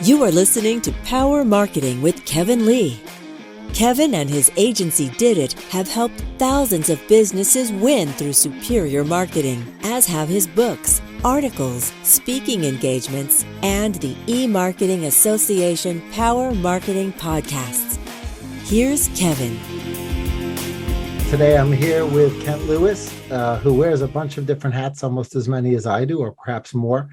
You are listening to Power Marketing with Kevin Lee. Kevin and his agency Did It have helped thousands of businesses win through superior marketing, as have his books, articles, speaking engagements, and the E-Marketing Association Power Marketing podcasts. Here's Kevin. Today I'm here with Kent Lewis, who wears a bunch of different hats, almost as many as I do, or perhaps more.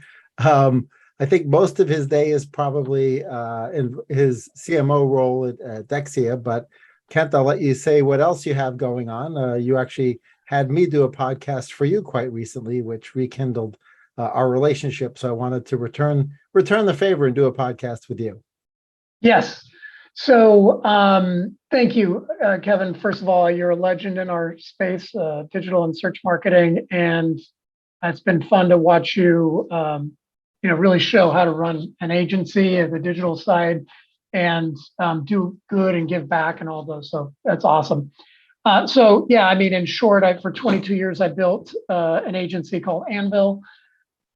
I think most of his day is probably in his CMO role at DEKSIA, but Kent, I'll let you say what else you have going on. You actually had me do a podcast for you quite recently, which rekindled our relationship. So I wanted to return the favor and do a podcast with you. Yes. So thank you, Kevin. First of all, you're a legend in our space, digital and search marketing, and it's been fun to watch you, really show how to run an agency at the digital side and do good and give back and all those. So that's awesome. In short, for 22 years, I built an agency called Anvil,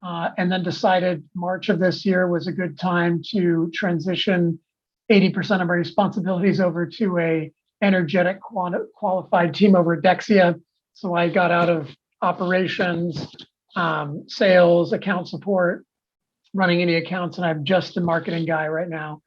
and then decided March of this year was a good time to transition 80% of my responsibilities over to a energetic, qualified team over at DEKSIA. So I got out of operations, sales, account support, running any accounts, and I'm just a marketing guy right now.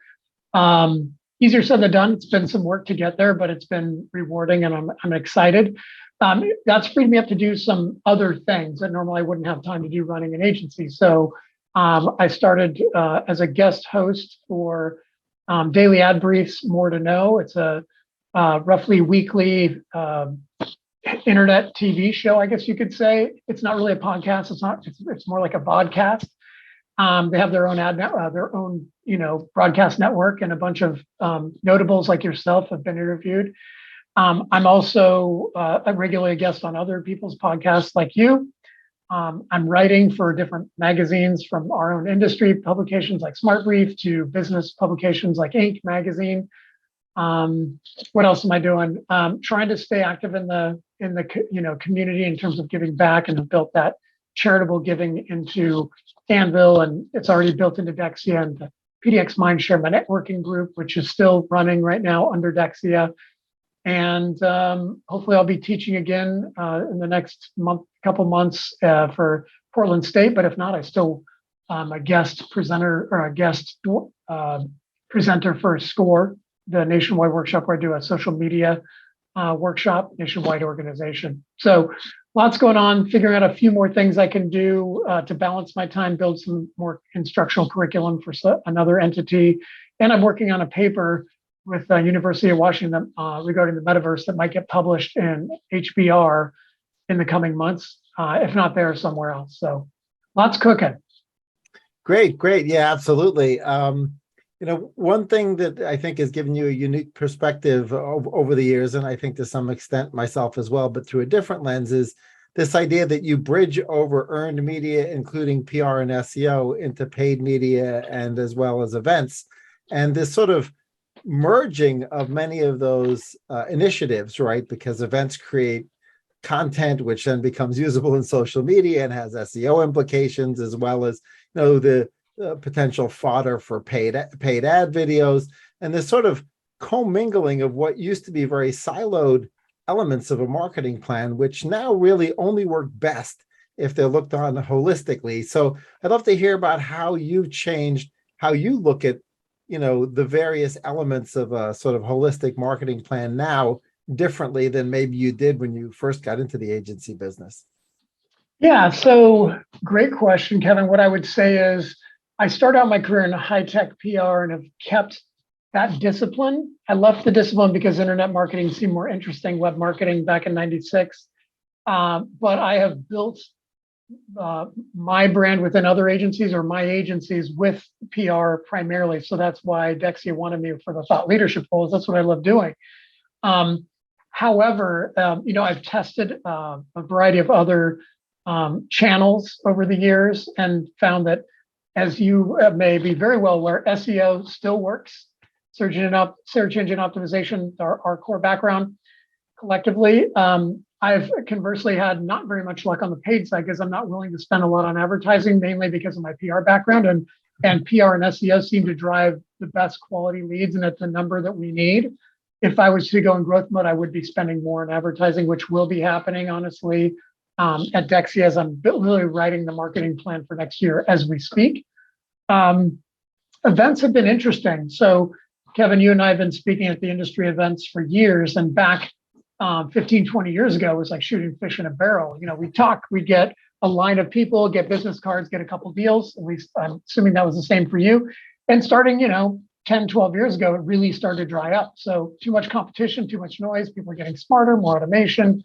Easier said than done. It's been some work to get there, but it's been rewarding, and I'm excited. That's freed me up to do some other things that normally I wouldn't have time to do running an agency. So I started as a guest host for daily ad briefs, More to Know. It's a roughly weekly internet TV show, I guess you could say. It's not really a podcast. It's more like a vodcast. They have their own broadcast network, and a bunch of notables like yourself have been interviewed. I'm also a regular guest on other people's podcasts like you. I'm writing for different magazines from our own industry, publications like SmartBrief, to business publications like Inc. magazine. What else am I doing? Trying to stay active in the community in terms of giving back, and have built that charitable giving into Anvil, and it's already built into DEKSIA and the PDX Mindshare, my networking group, which is still running right now under DEKSIA. And hopefully I'll be teaching again in the next couple months for Portland State. But if not, I still a guest presenter or a guest presenter for SCORE, the nationwide workshop where I do a social media workshop, nationwide organization. So lots going on, figuring out a few more things I can do to balance my time, build some more instructional curriculum for another entity. And I'm working on a paper with the University of Washington regarding the metaverse that might get published in HBR in the coming months, if not there, somewhere else. So lots cooking. Great. Yeah, absolutely. One thing that I think has given you a unique perspective over the years, and I think to some extent myself as well, but through a different lens, is this idea that you bridge over earned media, including PR and SEO, into paid media and as well as events. And this sort of merging of many of those initiatives, right? Because events create content, which then becomes usable in social media and has SEO implications, as well as, the potential fodder for paid ad videos, and this sort of commingling of what used to be very siloed elements of a marketing plan, which now really only work best if they're looked on holistically. So I'd love to hear about how you've changed, how you look at, the various elements of a sort of holistic marketing plan now differently than maybe you did when you first got into the agency business. Yeah, so great question, Kevin. What I would say is I started out my career in high-tech PR and have kept that discipline. I left the discipline because internet marketing seemed more interesting, web marketing back in '96. But I have built my brand within other agencies, or my agencies with PR primarily. So that's why DEKSIA wanted me for the thought leadership roles. That's what I love doing. However, I've tested a variety of other channels over the years and found that, as you may be very well aware, SEO still works. Search engine optimization, our core background collectively. I've conversely had not very much luck on the paid side because I'm not willing to spend a lot on advertising, mainly because of my PR background. And and PR and SEO seem to drive the best quality leads, and at the number that we need. If I was to go in growth mode, I would be spending more in advertising, which will be happening, honestly, at DEKSIA as I'm really writing the marketing plan for next year as we speak. Events have been interesting. So, Kevin, you and I have been speaking at the industry events for years, and back 15, 20 years ago, it was like shooting fish in a barrel. We'd talk, we'd get a line of people, get business cards, get a couple deals. At least I'm assuming that was the same for you. And starting, 10, 12 years ago, it really started to dry up. So too much competition, too much noise, people are getting smarter, more automation.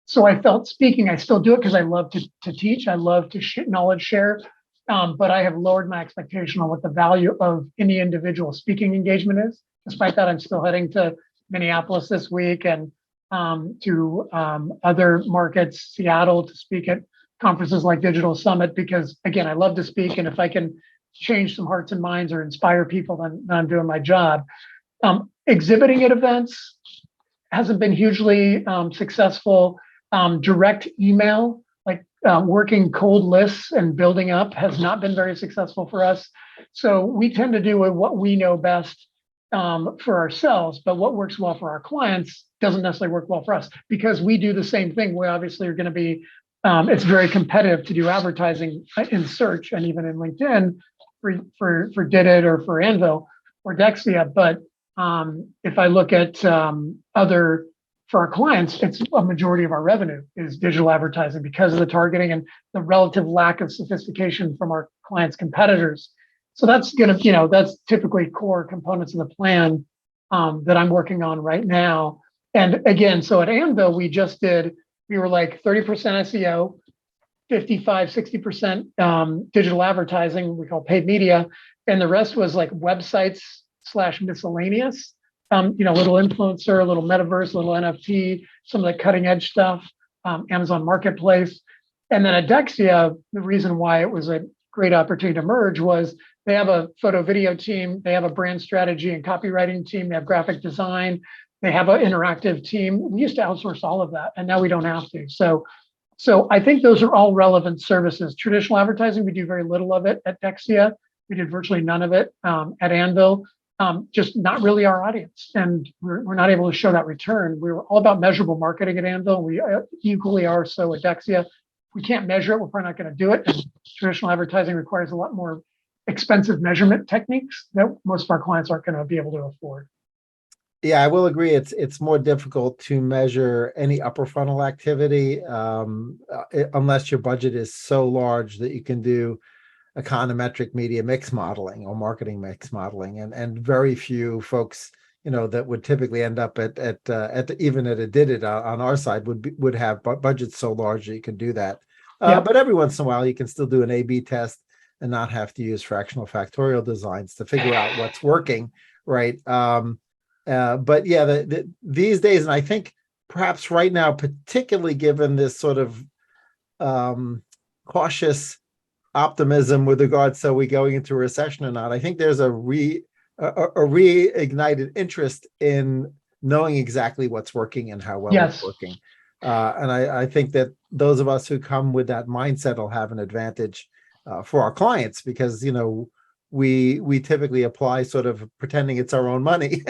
So I felt speaking, I still do it because I love to teach. I love to knowledge share. But I have lowered my expectation on what the value of any individual speaking engagement is. Despite that, I'm still heading to Minneapolis this week and to other markets, Seattle, to speak at conferences like Digital Summit, because again, I love to speak. And if I can change some hearts and minds or inspire people, then I'm doing my job. Exhibiting at events hasn't been hugely successful. Direct email, like working cold lists and building up, has not been very successful for us. So we tend to do what we know best for ourselves, but what works well for our clients doesn't necessarily work well for us, because we do the same thing. We obviously are going to be, it's very competitive to do advertising in search and even in LinkedIn for Did It or for Anvil or DEKSIA. But if I look at for our clients, it's a majority of our revenue is digital advertising because of the targeting and the relative lack of sophistication from our clients' competitors. So that's that's typically core components of the plan that I'm working on right now. And again, so at Anvil, we were like 30% SEO, 55, 60% digital advertising, we call paid media. And the rest was like websites / miscellaneous, little influencer, a little metaverse, a little NFT, some of the cutting edge stuff, Amazon Marketplace. And then at DEKSIA, the reason why it was a great opportunity to merge was they have a photo video team, they have a brand strategy and copywriting team, they have graphic design, they have an interactive team. We used to outsource all of that, and now we don't have to. So I think those are all relevant services. Traditional advertising, we do very little of it at DEKSIA. We did virtually none of it at Anvil. Just not really our audience, and we're not able to show that return. We were all about measurable marketing at Anvil. We equally are so at DEKSIA. We can't measure it, we're probably not going to do it. And traditional advertising requires a lot more expensive measurement techniques that most of our clients aren't going to be able to afford. Yeah, I will agree. It's more difficult to measure any upper funnel activity unless your budget is so large that you can do econometric media mix modeling or marketing mix modeling, and very few folks that would typically end up at even at a Did It on our side would have budgets so large that you can do that. But every once in a while you can still do an A/B test and not have to use fractional factorial designs to figure out what's working, right? But yeah, these days, and I think perhaps right now, particularly given this sort of cautious optimism with regards to are we going into a recession or not, I think there's a reignited interest in knowing exactly what's working and how well it's working. And I think that those of us who come with that mindset will have an advantage for our clients, because we typically apply sort of pretending it's our own money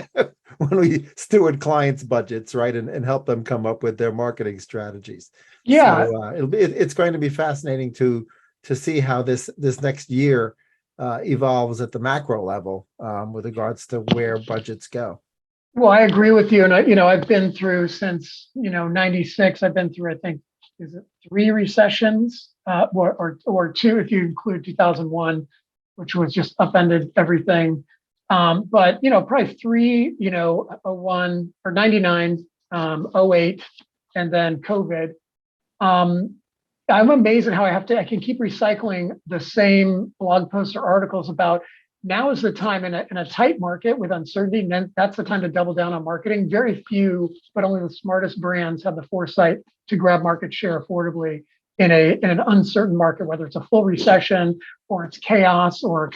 when we steward clients' budgets, right, and help them come up with their marketing strategies. Yeah, so it's going to be fascinating to see how this next year evolves at the macro level with regards to where budgets go. Well, I agree with you, and I've been through since 96. I've been through, I think, is it 3 recessions or 2 if you include 2001, which was just upended everything. But probably 3, 01 or 99, 08, and then COVID. I'm amazed at how I can keep recycling the same blog posts or articles about now is the time in a tight market with uncertainty. And then that's the time to double down on marketing. Very few, but only the smartest brands have the foresight to grab market share affordably in an uncertain market, whether it's a full recession or it's chaos or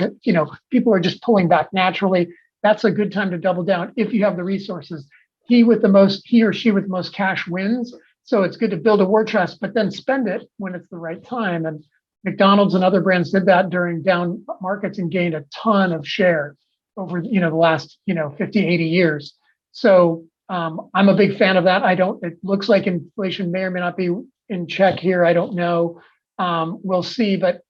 people are just pulling back naturally. That's a good time to double down if you have the resources. He or she with the most cash wins. So it's good to build a war chest, but then spend it when it's the right time. And McDonald's and other brands did that during down markets and gained a ton of share over, the last, 50, 80 years. So I'm a big fan of that. It looks like inflation may or may not be in check here. I don't know. We'll see. But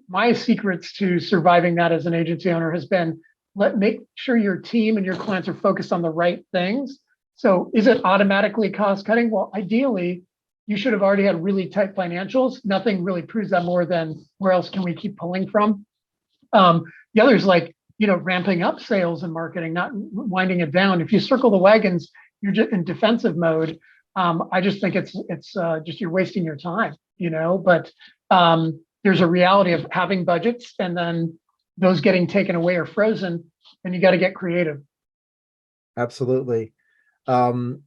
my secrets to surviving that as an agency owner has been make sure your team and your clients are focused on the right things. So is it automatically cost cutting? Well, ideally, you should have already had really tight financials. Nothing really proves that more than where else can we keep pulling from? The other is ramping up sales and marketing, not winding it down. If you circle the wagons, you're just in defensive mode. I just think it's just you're wasting your time, But there's a reality of having budgets and then those getting taken away or frozen, and you got to get creative. Absolutely.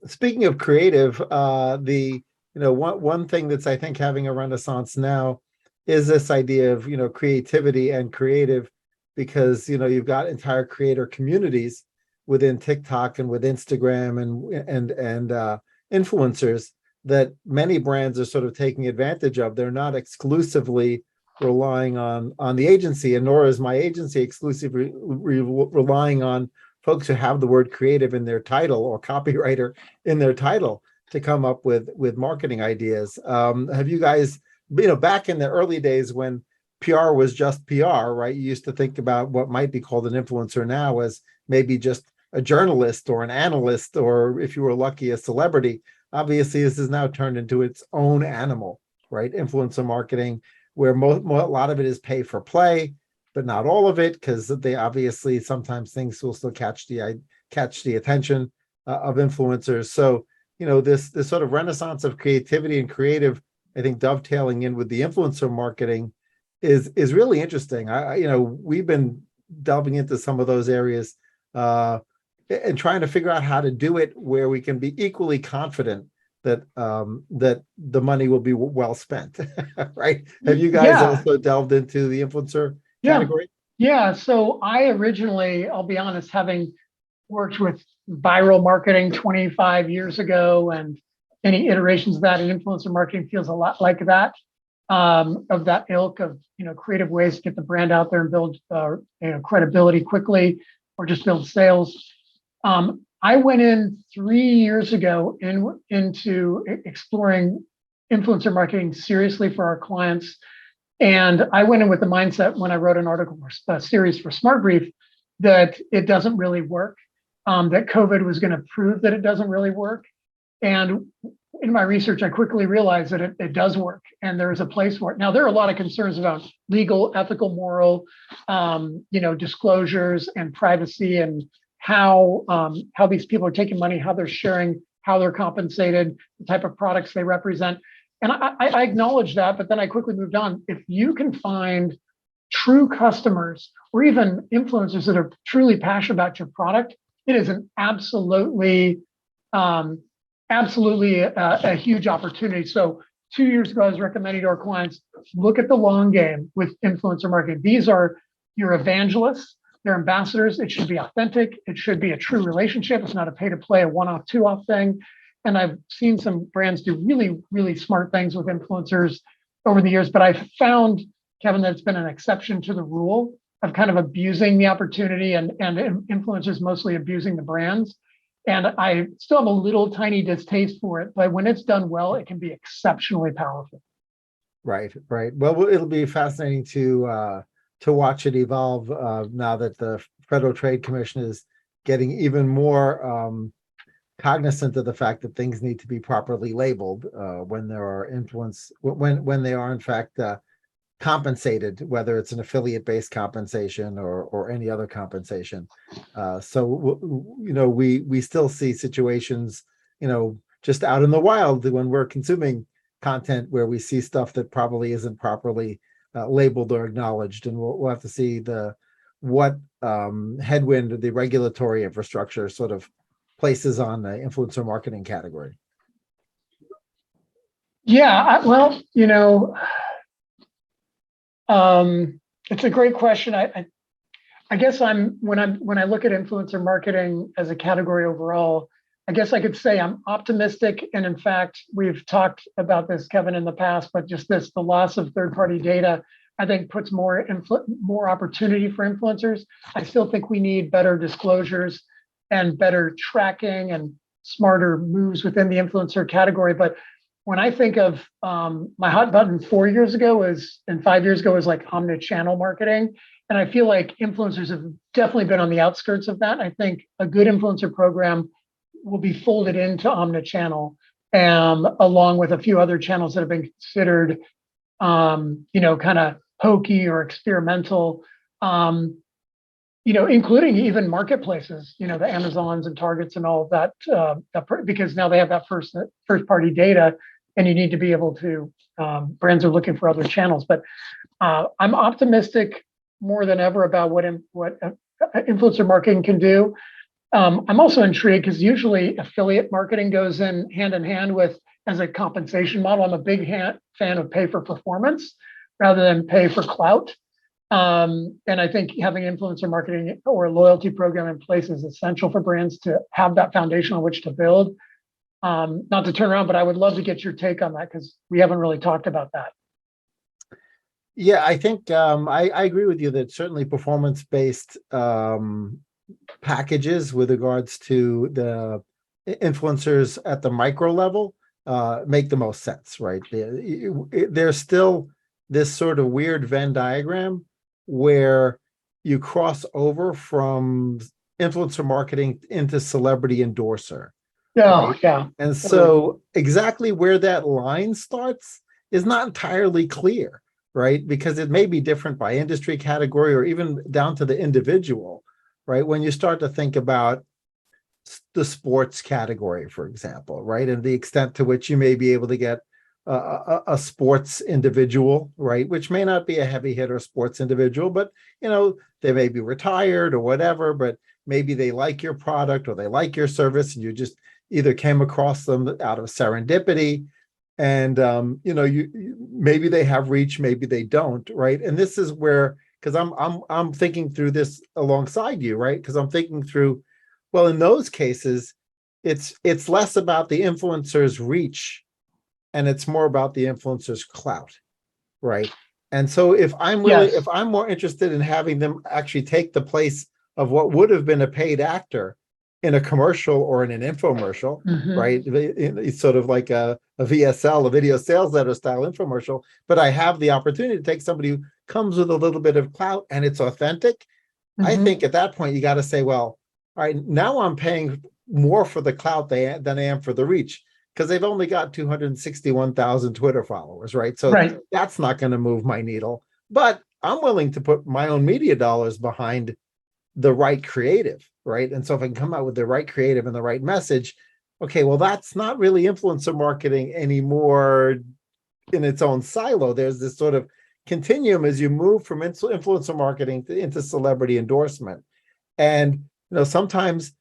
Speaking of creative, one thing that's I think having a renaissance now is this idea of creativity and creative, because you've got entire creator communities within TikTok and with Instagram and influencers that many brands are sort of taking advantage of. They're not exclusively relying on the agency, and nor is my agency exclusively relying on folks who have the word creative in their title or copywriter in their title to come up with marketing ideas. Have you guys, back in the early days when PR was just PR, right? You used to think about what might be called an influencer now as maybe just a journalist or an analyst, or if you were lucky, a celebrity. Obviously, this has now turned into its own animal, right? Influencer marketing, where a lot of it is pay for play, but not all of it, because they obviously sometimes things will still catch the attention of influencers. So this sort of renaissance of creativity and creative, I think dovetailing in with the influencer marketing is really interesting. We've been delving into some of those areas and trying to figure out how to do it where we can be equally confident that the money will be well spent, right? Have you guys also delved into the influencer category? Yeah. So I originally, I'll be honest, having worked with viral marketing 25 years ago, and any iterations of that, and influencer marketing feels a lot like that, of that ilk of creative ways to get the brand out there and build credibility quickly, or just build sales. I went in 3 years ago into exploring influencer marketing seriously for our clients. And I went in with the mindset when I wrote an article, a series for SmartBrief, that it doesn't really work, that COVID was going to prove that it doesn't really work. And in my research, I quickly realized that it does work, and there is a place for it. Now, there are a lot of concerns about legal, ethical, moral, disclosures and privacy, and how these people are taking money, how they're sharing, how they're compensated, the type of products they represent. And I acknowledge that, but then I quickly moved on. If you can find true customers or even influencers that are truly passionate about your product, it is an absolutely a huge opportunity. So 2 years ago, I was recommending to our clients, look at the long game with influencer marketing. These are your evangelists. They're ambassadors. It should be authentic. It should be a true relationship. It's not a pay to play, a one-off, two-off thing. And I've seen some brands do really, really smart things with influencers over the years. But I've found, Kevin, that it's been an exception to the rule of kind of abusing the opportunity, and influencers mostly abusing the brands. And I still have a little tiny distaste for it. But when it's done well, it can be exceptionally powerful. Right. Well, it'll be fascinating to watch it evolve now that the Federal Trade Commission is getting even more cognizant of the fact that things need to be properly labeled when there are when they are in fact compensated, whether it's an affiliate-based compensation or any other compensation. So we still see situations just out in the wild when we're consuming content where we see stuff that probably isn't properly labeled or acknowledged, and we'll have to see what headwind the regulatory infrastructure sort of places on the influencer marketing category. Yeah, it's a great question. I guess when I look at influencer marketing as a category overall, I guess I could say I'm optimistic. And in fact, we've talked about this, Kevin, in the past, but just this, the loss of third-party data, I think puts more opportunity for influencers. I still think we need better disclosures and better tracking and smarter moves within the influencer category. But when I think of my hot button 4 years ago and 5 years ago was like omni-channel marketing. And I feel like influencers have definitely been on the outskirts of that. I think a good influencer program will be folded into omni-channel, along with a few other channels that have been considered, kind of hokey or experimental, including even marketplaces, the Amazons and Targets and all of that, because now they have that first party data, and you need to be able to, brands are looking for other channels. But I'm optimistic more than ever about what influencer marketing can do. I'm also intrigued because usually affiliate marketing goes in hand with as a compensation model. I'm a big fan of pay for performance rather than pay for clout. And I think having influencer marketing or a loyalty program in place is essential for brands to have that foundation on which to build. Not to turn around, but I would love to get your take on that because we haven't really talked about that. Yeah, I think I agree with you that certainly performance-based packages with regards to the influencers at the micro level make the most sense, right? There's still this sort of weird Venn diagram where you cross over from influencer marketing into celebrity endorser. Oh, right? yeah. And so exactly where that line starts is not entirely clear, right? Because it may be different by industry category or even down to the individual, right? When you start to think about the sports category, for example, right? And the extent to which you may be able to get a sports individual, right? Which may not be a heavy hitter sports individual, but, they may be retired or whatever, but maybe they like your product or they like your service and you just either came across them out of serendipity. And, maybe they have reach, maybe they don't, right? And this is where, because I'm thinking through this alongside you, right? Because I'm thinking through, well, in those cases, it's less about the influencer's reach and it's more about the influencer's clout, right? And so if I'm more interested in having them actually take the place of what would have been a paid actor in a commercial or in an infomercial, right? It's sort of like a VSL, a video sales letter style infomercial, but I have the opportunity to take somebody who comes with a little bit of clout and it's authentic. I think at that point, you got to say, well, all right, now I'm paying more for the clout than I am for the reach because they've only got 261,000 Twitter followers, right? So that's not going to move my needle, but I'm willing to put my own media dollars behind the right creative, right? And so if I can come out with the right creative and the right message, okay, well, that's not really influencer marketing anymore in its own silo. There's this sort of continuum as you move from influencer marketing into celebrity endorsement. And, sometimes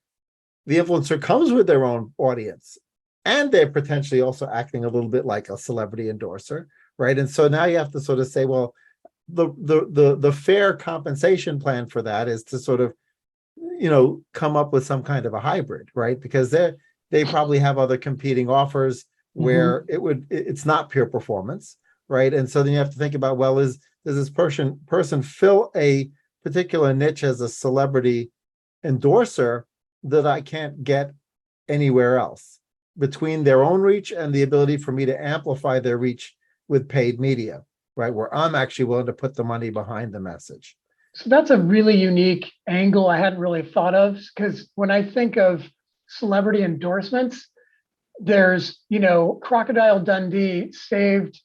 the influencer comes with their own audience and they're potentially also acting a little bit like a celebrity endorser, right? And so now you have to sort of say, well, the fair compensation plan for that is to sort of, come up with some kind of a hybrid, right? Because they probably have other competing offers where it's not pure performance, right? And so then you have to think about, well, does this person fill a particular niche as a celebrity endorser that I can't get anywhere else between their own reach and the ability for me to amplify their reach with paid media, right? Where I'm actually willing to put the money behind the message. So that's a really unique angle I hadn't really thought of, because when I think of celebrity endorsements, there's, Crocodile Dundee saved,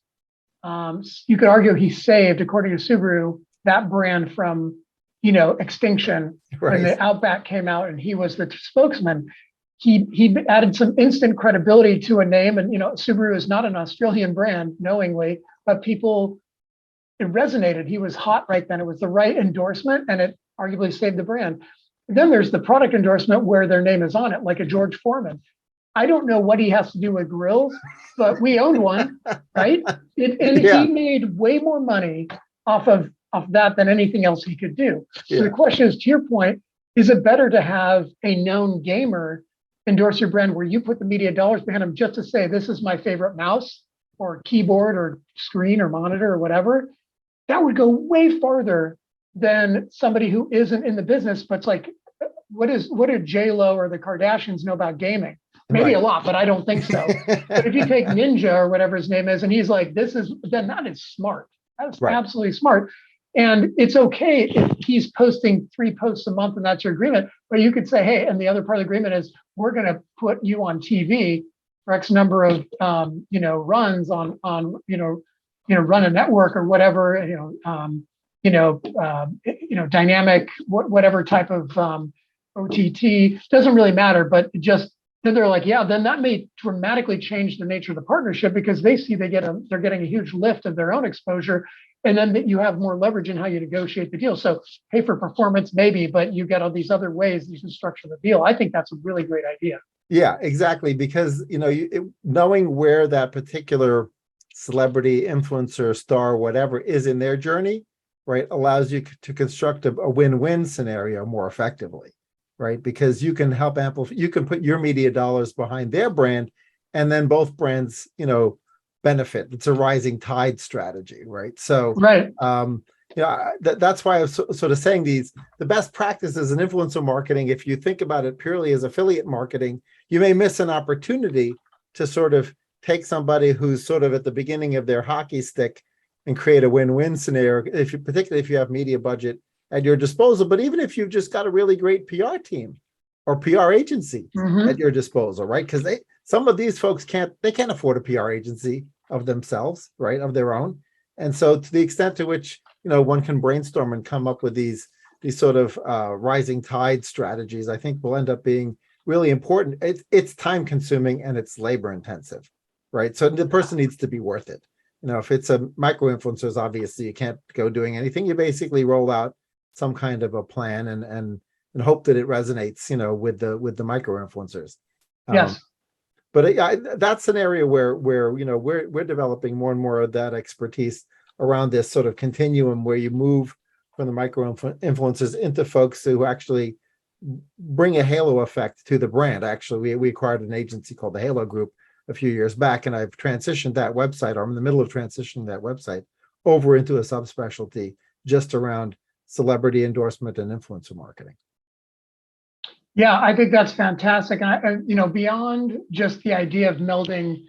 you could argue he saved, according to Subaru, that brand from, extinction. Right. When the Outback came out and he was the spokesman. He added some instant credibility to a name, and Subaru is not an Australian brand knowingly, but it resonated. He was hot right then. It was the right endorsement, and it arguably saved the brand. And then there's the product endorsement where their name is on it, like a George Foreman. I don't know what he has to do with grills, but we owned one, right? He made way more money off of that than anything else he could do. So the question is, to your point, is it better to have a known gamer endorse your brand where you put the media dollars behind them just to say, this is my favorite mouse or keyboard or screen or monitor or whatever, that would go way farther than somebody who isn't in the business, but it's like, what do J-Lo or the Kardashians know about gaming? Maybe a lot, but I don't think so. But if you take Ninja or whatever his name is, and he's like, then that is smart. That's absolutely smart. And it's okay if he's posting 3 posts a month and that's your agreement, but you could say, hey, and the other part of the agreement is we're going to put you on TV for X number of, runs on, run a network or whatever, dynamic, whatever type of OTT, doesn't really matter, but just then they're like, yeah, then that may dramatically change the nature of the partnership because they see they're getting a huge lift of their own exposure. And then that you have more leverage in how you negotiate the deal. So pay for performance, maybe, but you get all these other ways you can structure the deal. I think that's a really great idea. Yeah, exactly. Because, knowing where that particular celebrity, influencer, star, whatever is in their journey, right, allows you to construct a win-win scenario more effectively, right? Because you can help amplify, you can put your media dollars behind their brand, and then both brands, benefit. It's a rising tide strategy, right? So, right. That's why I was sort of saying the best practices in influencer marketing, if you think about it purely as affiliate marketing, you may miss an opportunity to sort of take somebody who's sort of at the beginning of their hockey stick and create a win-win scenario, particularly if you have media budget at your disposal. But even if you've just got a really great PR team or PR agency at your disposal, right? Because some of these folks can't afford a PR agency of themselves, right, of their own. And so to the extent to which, one can brainstorm and come up with these sort of rising tide strategies, I think will end up being really important. It's time consuming and it's labor intensive, right? So the person needs to be worth it. If it's a micro influencers, obviously you can't go doing anything. You basically roll out some kind of a plan and hope that it resonates, with the micro influencers. Yes. But that's an area where we're developing more and more of that expertise around this sort of continuum where you move from the micro influencers into folks who actually bring a halo effect to the brand. Actually, we acquired an agency called the Halo Group a few years back, and I've transitioned that website, or I'm in the middle of transitioning that website over into a subspecialty just around celebrity endorsement and influencer marketing. Yeah, I think that's fantastic. And beyond just the idea of melding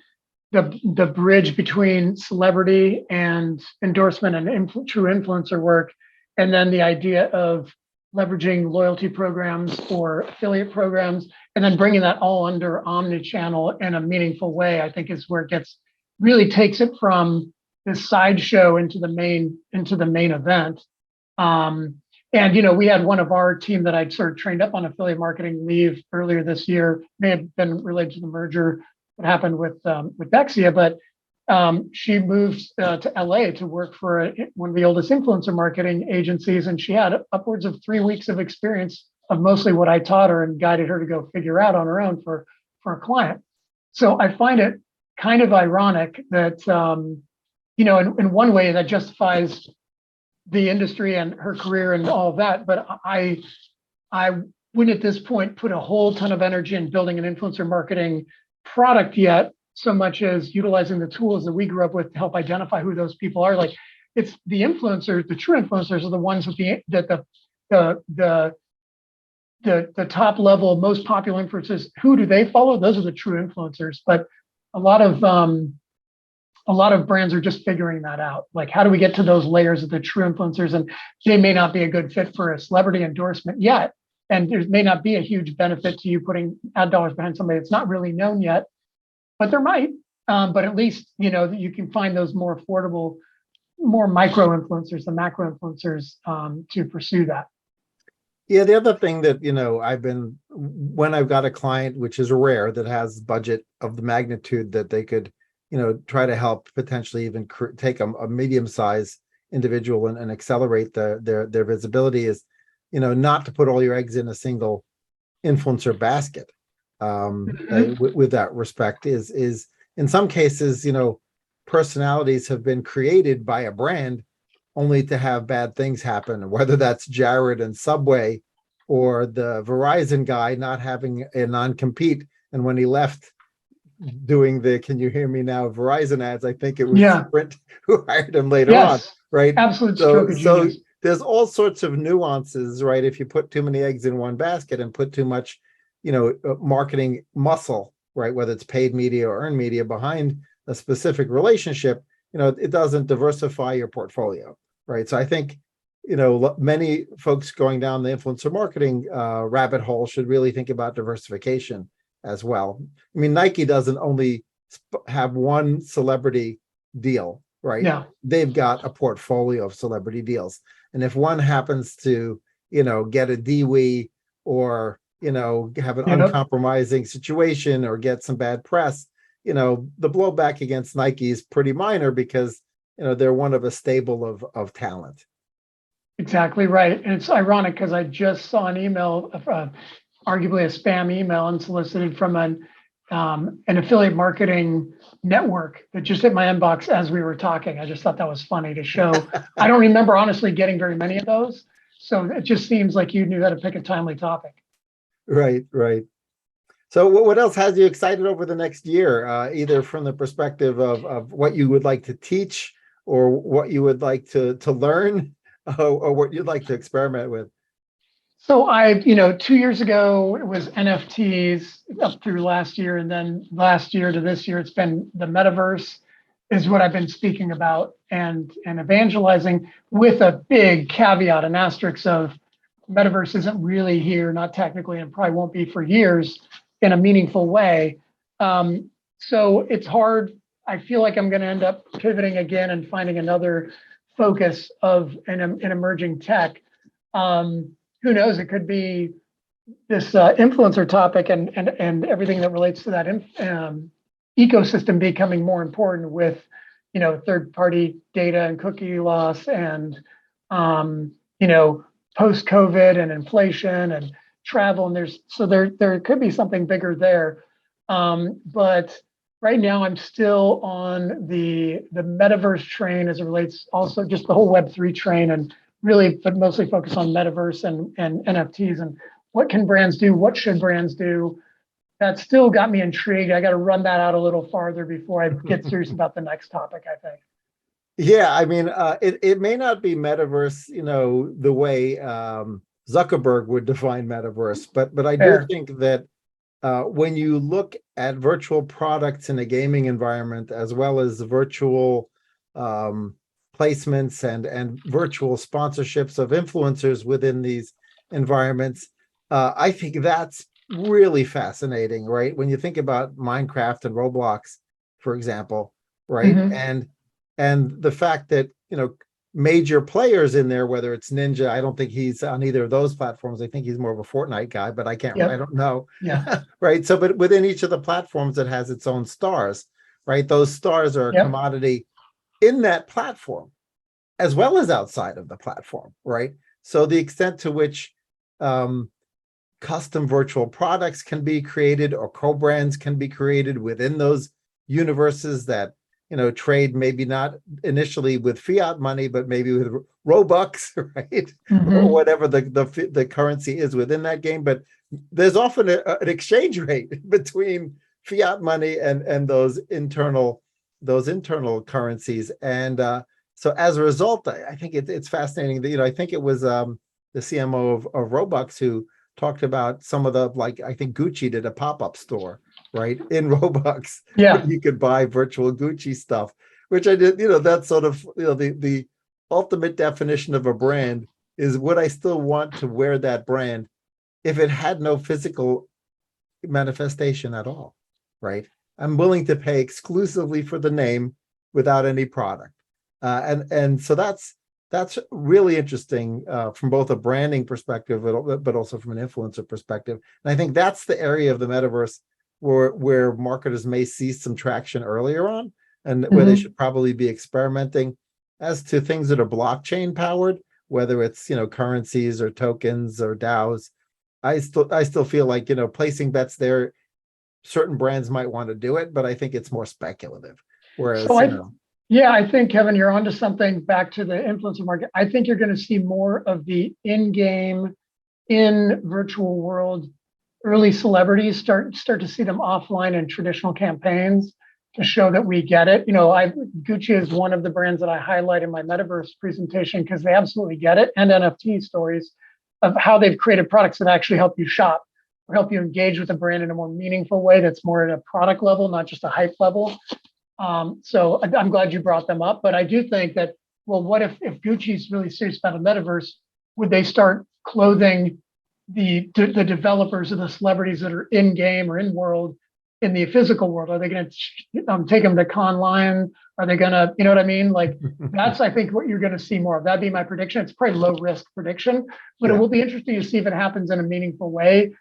the bridge between celebrity and endorsement and true influencer work, and then the idea of leveraging loyalty programs or affiliate programs, and then bringing that all under omni-channel in a meaningful way, I think is where it really takes it from this sideshow into the main event. And we had one of our team that I'd sort of trained up on affiliate marketing leave earlier this year. May have been related to the merger that happened with DEKSIA, but she moved to LA to work for one of the oldest influencer marketing agencies, and she had upwards of 3 weeks of experience of mostly what I taught her and guided her to go figure out on her own for a client. So I find it kind of ironic that in one way that justifies the industry and her career and all of that, but I wouldn't at this point put a whole ton of energy in building an influencer marketing product yet, so much as utilizing the tools that we grew up with to help identify who those people are. Like, it's the influencers, the true influencers are the ones with the top level, most popular influencers. Who do they follow? Those are the true influencers. But a lot of brands are just figuring that out. Like, how do we get to those layers of the true influencers? And they may not be a good fit for a celebrity endorsement yet. And there may not be a huge benefit to you putting ad dollars behind somebody that's not really known yet, but there might. But at least, you can find those more affordable, more micro influencers, the macro influencers, to pursue that. Yeah, the other thing that, when I've got a client, which is rare, that has budget of the magnitude that they could, try to help potentially even take a medium-sized individual and accelerate their visibility, is, not to put all your eggs in a single influencer basket. With that respect, is in some cases, personalities have been created by a brand only to have bad things happen, whether that's Jared and Subway, or the Verizon guy not having a non-compete. And when he left doing the "Can you hear me now" Verizon ads, I think it was Yeah. Sprint who hired him later on, Yes. right? Absolute So, stroke of genius. there's all sorts of nuances, right? If you put too many eggs in one basket and put too much, marketing muscle, right, whether it's paid media or earned media behind a specific relationship, it doesn't diversify your portfolio, right? So I think, many folks going down the influencer marketing rabbit hole should really think about diversification as well. I mean, Nike doesn't only have one celebrity deal, right? Yeah. They've got a portfolio of celebrity deals. And if one happens to, get a DWI or, have an uncompromising situation or get some bad press, the blowback against Nike is pretty minor because, they're one of a stable of talent. Exactly right. And it's ironic because I just saw an email, arguably a spam email, unsolicited from an affiliate marketing network that just hit my inbox as we were talking. I just thought that was funny to show. I don't remember honestly getting very many of those. So it just seems like you knew how to pick a timely topic. Right. So what else has you excited over the next year, either from the perspective of what you would like to teach or what you would like to learn or what you'd like to experiment with? So 2 years ago, it was NFTs up through last year. And then last year to this year, it's been the metaverse is what I've been speaking about and evangelizing, with a big caveat, an asterisk of metaverse isn't really here, not technically, and probably won't be for years in a meaningful way. So it's hard. I feel like I'm going to end up pivoting again and finding another focus of an emerging tech. Who knows? It could be this influencer topic and everything that relates to that ecosystem becoming more important with, third-party data and cookie loss and, post-COVID and inflation and travel. And there could be something bigger there. But right now I'm still on the metaverse train as it relates, also just the whole Web3 train, and really, but mostly focus on metaverse and NFTs and what can brands do? What should brands do? That still got me intrigued. I got to run that out a little farther before I get serious about the next topic, I think. Yeah, I mean, it may not be metaverse, the way Zuckerberg would define metaverse, but I do think that when you look at virtual products in a gaming environment, as well as virtual placements and virtual sponsorships of influencers within these environments, I think that's really fascinating, right? When you think about Minecraft and Roblox, for example, right? Mm-hmm. And the fact that, major players in there, whether it's Ninja, I don't think he's on either of those platforms. I think he's more of a Fortnite guy, but I don't know. Yeah. Right. So, but within each of the platforms, it has its own stars, right? Those stars are a commodity in that platform, as well as outside of the platform, right? So the extent to which custom virtual products can be created or co-brands can be created within those universes that, trade maybe not initially with fiat money, but maybe with Robux, right? Mm-hmm. Or whatever the currency is within that game. But there's often an exchange rate between fiat money and those internal currencies. And so as a result, I think it's fascinating that, I think it was the CMO of Robux who talked about some of the, like, I think Gucci did a pop-up store, right, in Robux. Yeah. You could buy virtual Gucci stuff, which I did, that's sort of, the ultimate definition of a brand is, would I still want to wear that brand if it had no physical manifestation at all, right? I'm willing to pay exclusively for the name without any product. And so that's really interesting from both a branding perspective, but also from an influencer perspective. And I think that's the area of the metaverse where marketers may see some traction earlier on, and where they should probably be experimenting. As to things that are blockchain powered, whether it's, currencies or tokens or DAOs, I still feel like, placing bets there, certain brands might want to do it, but I think it's more speculative. Whereas, yeah, I think, Kevin, you're onto something. Back to the influencer market, I think you're going to see more of the in-game in virtual world, early celebrities start to see them offline in traditional campaigns to show that we get it. Gucci is one of the brands that I highlight in my metaverse presentation because they absolutely get it, and NFT stories of how they've created products that actually help you shop or help you engage with the brand in a more meaningful way that's more at a product level, not just a hype level. So I'm glad you brought them up, but I do think that, well, what if Gucci's really serious about a metaverse? Would they start clothing the developers or the celebrities that are in game or in world in the physical world? Are they going to take them to Con Lion? Are they going to, you know what I mean? Like that's, I think, what you're going to see more of. That'd be my prediction. It's probably low risk prediction, but it will be interesting to see if it happens in a meaningful way.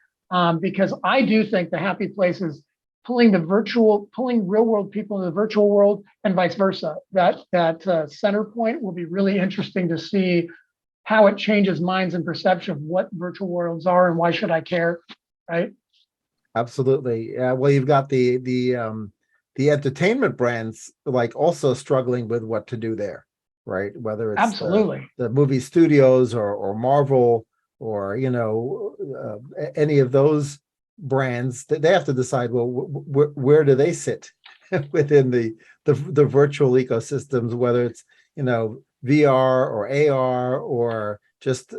Because I do think the happy place is pulling real world people into the virtual world and vice versa. That center point will be really interesting to see how it changes minds and perception of what virtual worlds are and why should I care, right? Absolutely. Well, you've got the entertainment brands like also struggling with what to do there, right? Whether it's absolutely the movie studios or Marvel or any of those brands, they have to decide, well, where do they sit within the virtual ecosystems, whether it's VR or AR or just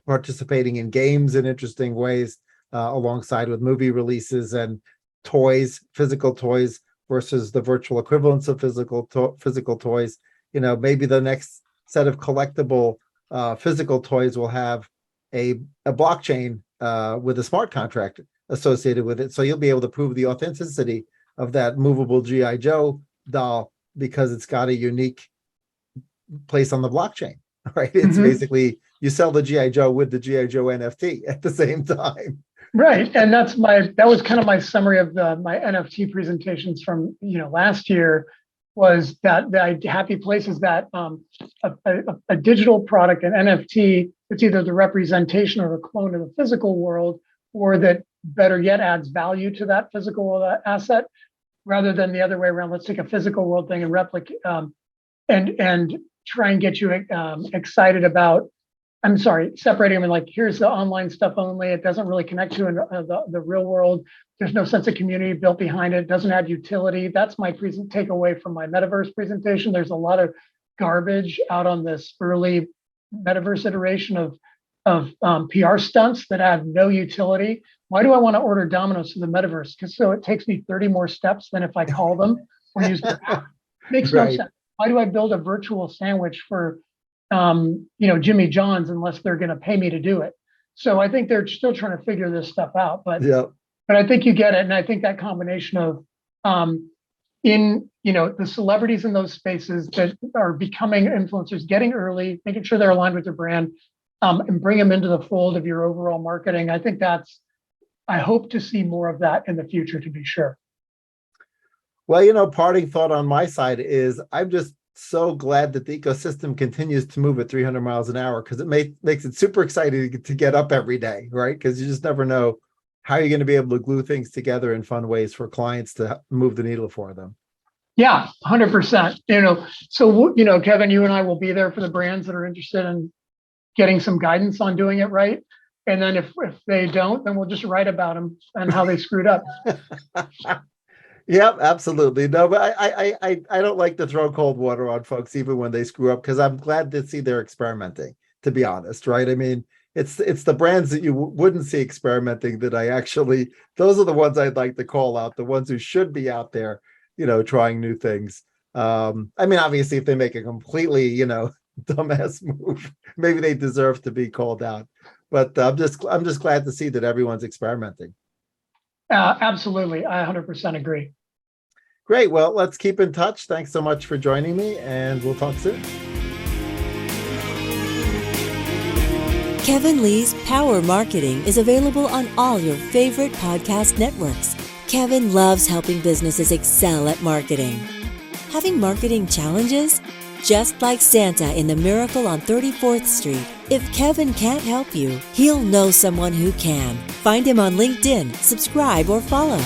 participating in games in interesting ways alongside with movie releases and toys, physical toys versus the virtual equivalents of physical toys. Maybe the next set of collectible physical toys will have a blockchain with a smart contract associated with it, so you'll be able to prove the authenticity of that movable GI Joe doll because it's got a unique place on the blockchain, right? It's basically you sell the GI Joe with the GI Joe NFT at the same time, right? And that was kind of my summary of my NFT presentations from last year. Was that the happy place is that a digital product, an NFT, it's either the representation or the clone of the physical world, or that better yet adds value to that physical world asset, rather than the other way around. Let's take a physical world thing and replicate and try and get you excited about. I'm sorry, separating them and like, here's the online stuff only. It doesn't really connect to the real world. There's no sense of community built behind it. It doesn't add utility. That's my takeaway from my metaverse presentation. There's a lot of garbage out on this early metaverse iteration of PR stunts that add no utility. Why do I want to order Domino's to the metaverse? Because so it takes me 30 more steps than if I call them or use the app. Makes no sense. Why do I build a virtual sandwich for Jimmy John's unless they're going to pay me to do it? So I think they're still trying to figure this stuff out, but I think you get it. And I think that combination of the celebrities in those spaces that are becoming influencers, getting early, making sure they're aligned with their brand, and bring them into the fold of your overall marketing. I think I hope to see more of that in the future, to be sure. Well, parting thought on my side is I'm just so glad that the ecosystem continues to move at 300 miles an hour, because it makes it super exciting to get up every day, right? Because you just never know how you're going to be able to glue things together in fun ways for clients to move the needle for them. Yeah, 100%. So, Kevin, you and I will be there for the brands that are interested in getting some guidance on doing it right. And then if they don't, then we'll just write about them and how they screwed up. Yep, absolutely. No, but I don't like to throw cold water on folks even when they screw up, because I'm glad to see they're experimenting, to be honest, right? I mean, it's the brands that you wouldn't see experimenting that those are the ones I'd like to call out, the ones who should be out there, trying new things. I mean, obviously, if they make a completely, dumbass move, maybe they deserve to be called out. But I'm just glad to see that everyone's experimenting. Absolutely. I 100% agree. Great. Well, let's keep in touch. Thanks so much for joining me, and we'll talk soon. Kevin Lee's Power Marketing is available on all your favorite podcast networks. Kevin loves helping businesses excel at marketing. Having marketing challenges? Just like Santa in The Miracle on 34th Street, if Kevin can't help you, he'll know someone who can. Find him on LinkedIn, subscribe, or follow.